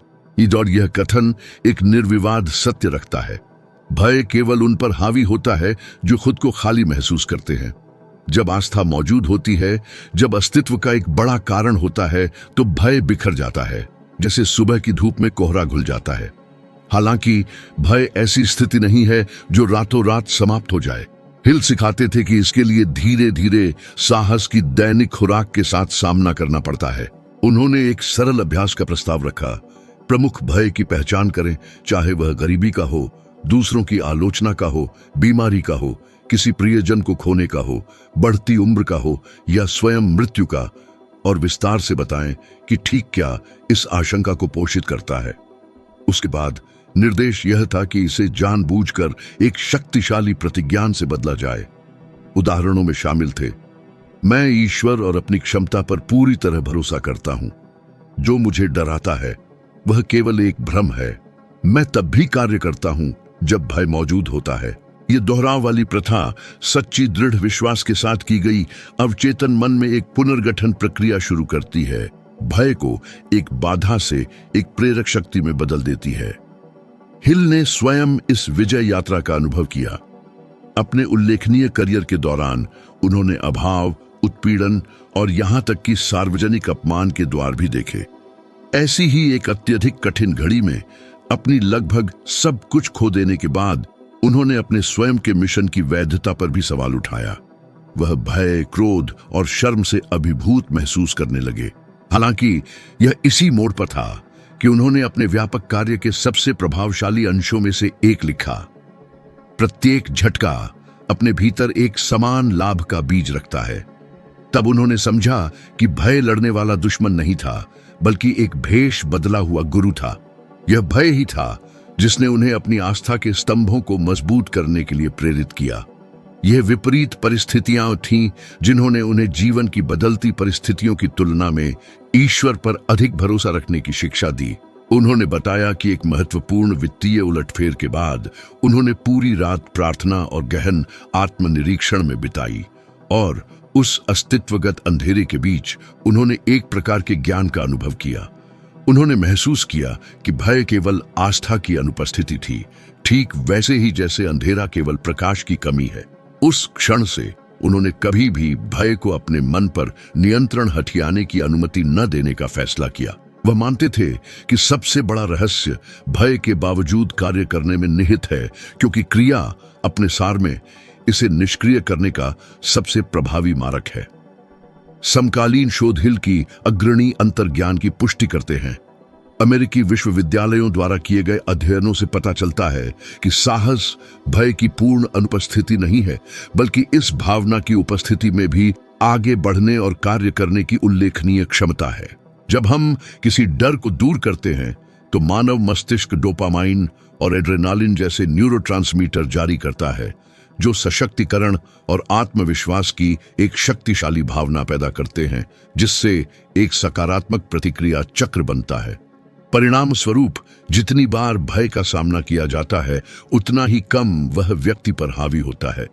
और यह कथन एक निर्विवाद सत्य रखता है। भय केवल उन पर हावी होता है जो खुद को खाली महसूस करते हैं। जब आस्था मौजूद होती है, जब अस्तित्व का एक बड़ा कारण होता है, तो भय बिखर जाता है, जैसे सुबह की धूप में कोहरा घुल जाता है। हालांकि भय ऐसी स्थिति नहीं है जो रातों रात समाप्त हो जाए। हिल सिखाते थे कि इसके लिए धीरे धीरे साहस की दैनिक खुराक के साथ सामना करना पड़ता है। उन्होंने एक सरल अभ्यास का प्रस्ताव रखा। प्रमुख भय की पहचान करें, चाहे वह गरीबी का हो, दूसरों की आलोचना का हो, बीमारी का हो, किसी प्रियजन को खोने का हो, बढ़ती उम्र का हो या स्वयं मृत्यु का, और विस्तार से बताएं कि ठीक क्या इस आशंका को पोषित करता है। उसके बाद निर्देश यह था कि इसे जानबूझकर एक शक्तिशाली प्रतिज्ञान से बदला जाए। उदाहरणों में शामिल थे, मैं ईश्वर और अपनी क्षमता पर पूरी तरह भरोसा करता हूं। जो मुझे डराता है वह केवल एक भ्रम है। मैं तब भी कार्य करता हूं जब भय मौजूद होता है। यह दोहराव वाली प्रथा सच्ची दृढ़ विश्वास के साथ की गई अवचेतन मन में एक पुनर्गठन प्रक्रिया शुरू करती है। भय को एक बाधा से एक प्रेरक शक्ति में बदल देती है। हिल ने स्वयं इस विजय यात्रा का अनुभव किया। अपने उल्लेखनीय करियर के दौरान उन्होंने अभाव, उत्पीड़न और यहां तक कि सार्वजनिक अपमान के द्वार भी देखे। ऐसी ही एक अत्यधिक कठिन घड़ी में अपनी लगभग सब कुछ खो देने के बाद उन्होंने अपने स्वयं के मिशन की वैधता पर भी सवाल उठाया। वह भय, क्रोध और शर्म से अभिभूत महसूस करने लगे। हालांकि यह इसी मोड़ पर था कि उन्होंने अपने व्यापक कार्य के सबसे प्रभावशाली अंशों में से एक लिखा। प्रत्येक झटका अपने भीतर एक समान लाभ का बीज रखता है। तब उन्होंने समझा कि भय लड़ने वाला दुश्मन नहीं था, बल्कि एक भेष बदला हुआ गुरु था। यह भय ही था जिसने उन्हें अपनी आस्था के स्तंभों को मजबूत करने के लिए प्रेरित किया। यह विपरीत परिस्थितियां थीं जिन्होंने उन्हें जीवन की बदलती परिस्थितियों की तुलना में ईश्वर पर अधिक भरोसा रखने की शिक्षा दी। उन्होंने बताया कि एक महत्वपूर्ण वित्तीय उलटफेर के बाद उन्होंने पूरी रात प्रार्थना और गहन आत्मनिरीक्षण में बिताई और उस अस्तित्वगत अंधेरे के बीच उन्होंने एक प्रकार के ज्ञान का अनुभव किया। उन्होंने महसूस किया कि भय केवल आस्था की अनुपस्थिति थी, ठीक वैसे ही जैसे अंधेरा केवल प्रकाश की कमी है। उस क्षण से उन्होंने कभी भी भय को अपने मन पर नियंत्रण हथियाने की अनुमति न देने का फैसला किया। वह मानते थे कि सबसे बड़ा रहस्य भय के बावजूद कार्य करने में निहित है, क्योंकि क्रिया अपने सार में इसे निष्क्रिय करने का सबसे प्रभावी मार्ग है। समकालीन शोध हिल की अग्रणी अंतर्ज्ञान की पुष्टि करते हैं। अमेरिकी विश्वविद्यालयों द्वारा किए गए अध्ययनों से पता चलता है कि साहस भय की पूर्ण अनुपस्थिति नहीं है, बल्कि इस भावना की उपस्थिति में भी आगे बढ़ने और कार्य करने की उल्लेखनीय क्षमता है। जब हम किसी डर को दूर करते हैं तो मानव मस्तिष्क डोपामाइन और एड्रेनालिन जैसे न्यूरोट्रांसमीटर जारी करता है, जो सशक्तिकरण और आत्मविश्वास की एक शक्तिशाली भावना पैदा करते हैं, जिससे एक सकारात्मक प्रतिक्रिया चक्र बनता है। परिणाम स्वरूप जितनी बार भय का सामना किया जाता है, उतना ही कम वह व्यक्ति पर हावी होता है।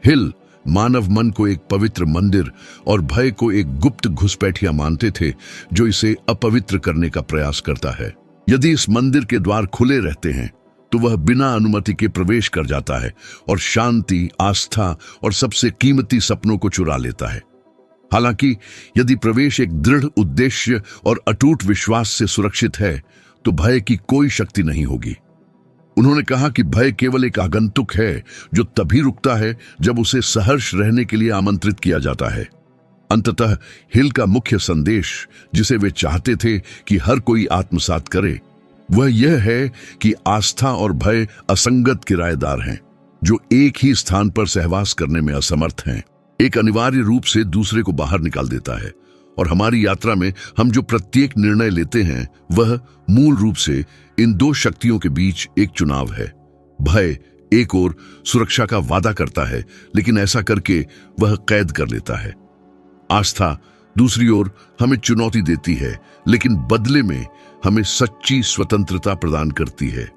हिल मानव मन को एक पवित्र मंदिर और भय को एक गुप्त घुसपैठिया मानते थे, जो इसे अपवित्र करने का प्रयास करता है। यदि इस मंदिर के द्वार खुले रहते हैं तो वह बिना अनुमति के प्रवेश कर जाता है और शांति, आस्था और सबसे कीमती सपनों को चुरा लेता है। हालांकि यदि प्रवेश एक दृढ़ उद्देश्य और अटूट विश्वास से सुरक्षित है तो भय की कोई शक्ति नहीं होगी। उन्होंने कहा कि भय केवल एक आगंतुक है जो तभी रुकता है जब उसे सहर्ष रहने के लिए आमंत्रित किया जाता है। अंततः हिल का मुख्य संदेश, जिसे वे चाहते थे कि हर कोई आत्मसात करे, वह यह है कि आस्था और भय असंगत किराएदार हैं, जो एक ही स्थान पर सहवास करने में असमर्थ हैं। एक अनिवार्य रूप से दूसरे को बाहर निकाल देता है, और हमारी यात्रा में हम जो प्रत्येक निर्णय लेते हैं वह मूल रूप से इन दो शक्तियों के बीच एक चुनाव है। भय एक ओर सुरक्षा का वादा करता है, लेकिन ऐसा करके वह कैद कर लेता है। आस्था दूसरी ओर हमें चुनौती देती है, लेकिन बदले में हमें सच्ची स्वतंत्रता प्रदान करती है।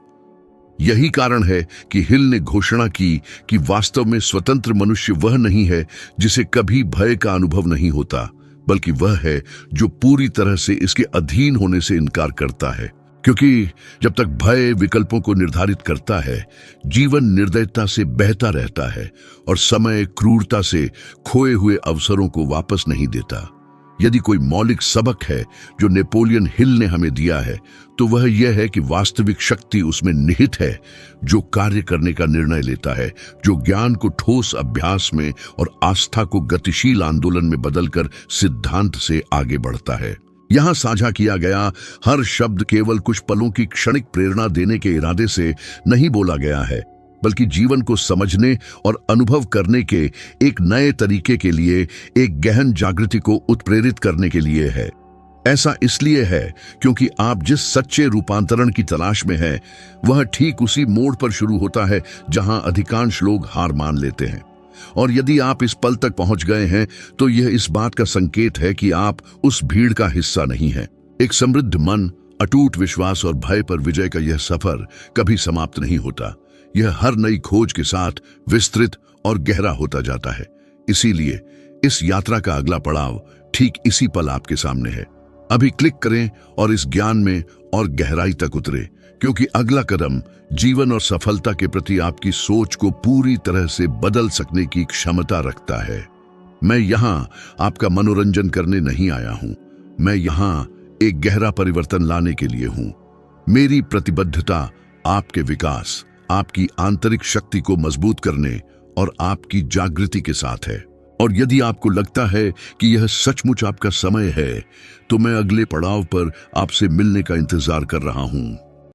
यही कारण है कि हिल ने घोषणा की कि वास्तव में स्वतंत्र मनुष्य वह नहीं है जिसे कभी भय का अनुभव नहीं होता, बल्कि वह है जो पूरी तरह से इसके अधीन होने से इनकार करता है। क्योंकि जब तक भय विकल्पों को निर्धारित करता है, जीवन निर्दयता से बहता रहता है और समय क्रूरता से खोए हुए अवसरों को वापस नहीं देता। यदि कोई मौलिक सबक है जो नेपोलियन हिल ने हमें दिया है, तो वह यह है कि वास्तविक शक्ति उसमें निहित है जो कार्य करने का निर्णय लेता है, जो ज्ञान को ठोस अभ्यास में और आस्था को गतिशील आंदोलन में बदलकर सिद्धांत से आगे बढ़ता है। यहाँ साझा किया गया हर शब्द केवल कुछ पलों की क्षणिक प्रेरणा देने के इरादे से नहीं बोला गया है, बल्कि जीवन को समझने और अनुभव करने के एक नए तरीके के लिए, एक गहन जागृति को उत्प्रेरित करने के लिए है। ऐसा इसलिए है क्योंकि आप जिस सच्चे रूपांतरण की तलाश में हैं, वह ठीक उसी मोड़ पर शुरू होता है जहां अधिकांश लोग हार मान लेते हैं। और यदि आप इस पल तक पहुंच गए हैं, तो यह इस बात का संकेत है कि आप उस भीड़ का हिस्सा नहीं हैं। एक समृद्ध मन, अटूट विश्वास और भय पर विजय का यह सफर कभी समाप्त नहीं होता। यह हर नई खोज के साथ विस्तृत और गहरा होता जाता है। इसीलिए इस यात्रा का अगला पड़ाव ठीक इसी पल आपके सामने है। अभी क्लिक करें और इस ज्ञान में और गहराई तक उतरे, क्योंकि अगला कदम जीवन और सफलता के प्रति आपकी सोच को पूरी तरह से बदल सकने की क्षमता रखता है। मैं यहाँ आपका मनोरंजन करने नहीं आया हूँ, मैं यहाँ एक गहरा परिवर्तन लाने के लिए हूँ। मेरी प्रतिबद्धता आपके विकास, आपकी आंतरिक शक्ति को मजबूत करने और आपकी जागृति के साथ है। और यदि आपको लगता है कि यह सचमुच आपका समय है, तो मैं अगले पड़ाव पर आपसे मिलने का इंतजार कर रहा हूँ।